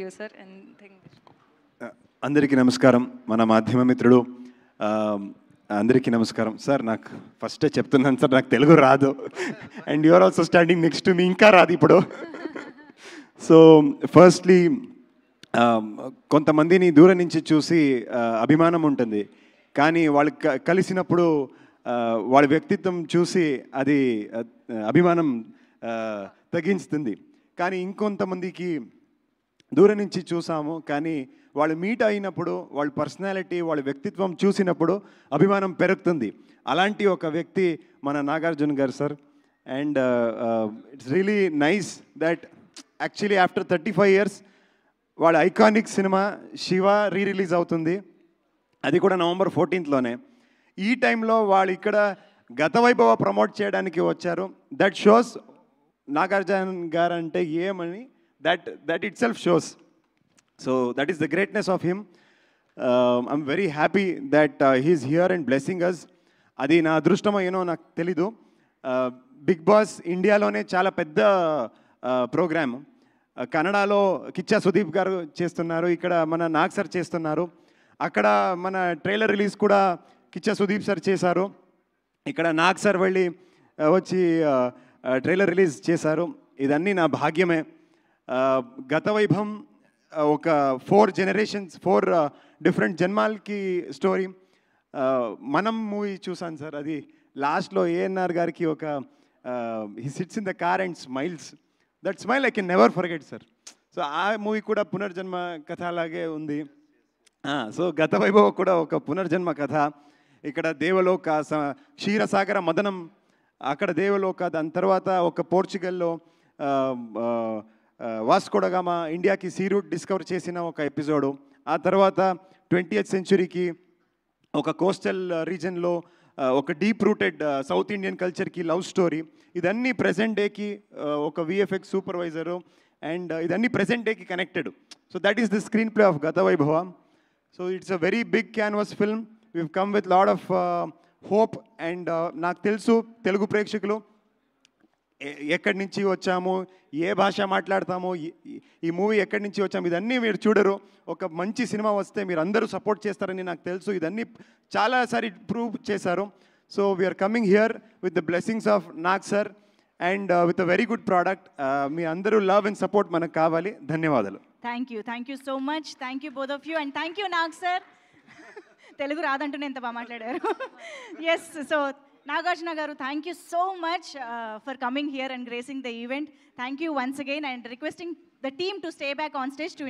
you, sir, and thank అందరికీ నమస్కారం. మన మాధ్యమ మిత్రుడు అందరికీ నమస్కారం. సార్, నాకు ఫస్టే చెప్తున్నాను సార్, నాకు తెలుగు రాదు. And you're also standing next to me, ఇంకా రాదు ఇప్పుడు. సో ఫస్ట్లీ కొంతమందిని దూరం నుంచి చూసి అభిమానం ఉంటుంది, కానీ వాళ్ళు కలిసినప్పుడు వాళ్ళ వ్యక్తిత్వం చూసి అది అభిమానం తగ్గిస్తుంది. కానీ ఇంకొంతమందికి దూరం నుంచి చూసాము, కానీ వాళ్ళు మీట్ అయినప్పుడు వాళ్ళ పర్సనాలిటీ, వాళ్ళ వ్యక్తిత్వం చూసినప్పుడు అభిమానం పెరుగుతుంది. అలాంటి ఒక వ్యక్తి మన నాగార్జున గారు sir. And it's really nice that actually after 35 years వాళ్ళ ఐకానిక్ సినిమా శివ రిలీజ్ అవుతుంది, అది కూడా November 14th. ఈ టైంలో వాళ్ళు ఇక్కడ గత వైభవ ప్రమోట్ చేయడానికి వచ్చారు. దట్ షోస్ నాగార్జున గారు అంటే ఏమని that itself shows. So that is the greatness of him. I'm very happy that he's here and blessing us. అది నా అదృష్టమో ఏనో నాకు తెలీదు. బిగ్ బాస్ ఇండియాలోనే చాలా పెద్ద ప్రోగ్రామ్. కన్నడలో కిచ్చా సుదీప్ గారు చేస్తున్నారు, ఇక్కడ మన నాగ్ సార్ చేస్తున్నారు. అక్కడ మన ట్రైలర్ రిలీజ్ కూడా కిచ్చా సుదీప్ సార్ చేశారు, ఇక్కడ నాగ్ సార్ వెళ్ళి వచ్చి ట్రైలర్ రిలీజ్ చేశారు. ఇదన్నీ నా భాగ్యమే. గత వైభవం ఒక 4 generations, 4 different జన్మాలకి స్టోరీ. మనం మూవీ చూసాను సార్, అది లాస్ట్లో ఏఎన్ఆర్ గారికి ఒక he sits in the car and smiles. That smile I can never forget sir. So ఆ మూవీ కూడా పునర్జన్మ కథ అలాగే ఉంది. సో గత వైభవం కూడా ఒక పునర్జన్మ కథ. ఇక్కడ దేవలోక, క్షీరసాగర మదనం, అక్కడ దేవలోక, దాని తర్వాత ఒక పోర్చుగల్లో వాస్కో డ గామా ఇండియాకి సీ రూట్ డిస్కవర్ చేసిన ఒక ఎపిసోడు. ఆ తర్వాత 20th centuryకి ఒక కోస్టల్ రీజన్లో ఒక డీప్ రూటెడ్ సౌత్ ఇండియన్ కల్చర్కి లవ్ స్టోరీ. ఇదన్నీ ప్రెజెంట్ డేకి ఒక విఎఫ్ఎక్స్ సూపర్వైజరు, అండ్ ఇదన్నీ ప్రెజెంట్ డేకి connected. So that is the screen play of Gatha Vaibhava. So it's a very big canvas film. We've come with lot of hope. And నాకు తెలుసు తెలుగు ప్రేక్షకులు ఎక్కడి నుంచి వచ్చాము, ఏ భాష మాట్లాడతాము, ఈ మూవీ ఎక్కడి నుంచి వచ్చాము, ఇదన్నీ మీరు చూడరు. ఒక మంచి సినిమా వస్తే మీరు అందరూ సపోర్ట్ చేస్తారని నాకు తెలుసు. ఇదన్నీ చాలాసారి ప్రూవ్ చేశారు. So we're coming here with the blessings of Nag sir and with a very good product. మీ అందరూ లవ్ అండ్ సపోర్ట్ మనకు కావాలి. ధన్యవాదాలు. Thank you so much. Thank you both of you, and thank you Nag sir. Telugu రాదంటూనే ఎంత బాగా మాట్లాడారు. Yes, so Nagarjuna garu, thank you so much for coming here and gracing the event. Thank you once again, and requesting the team to stay back on stage to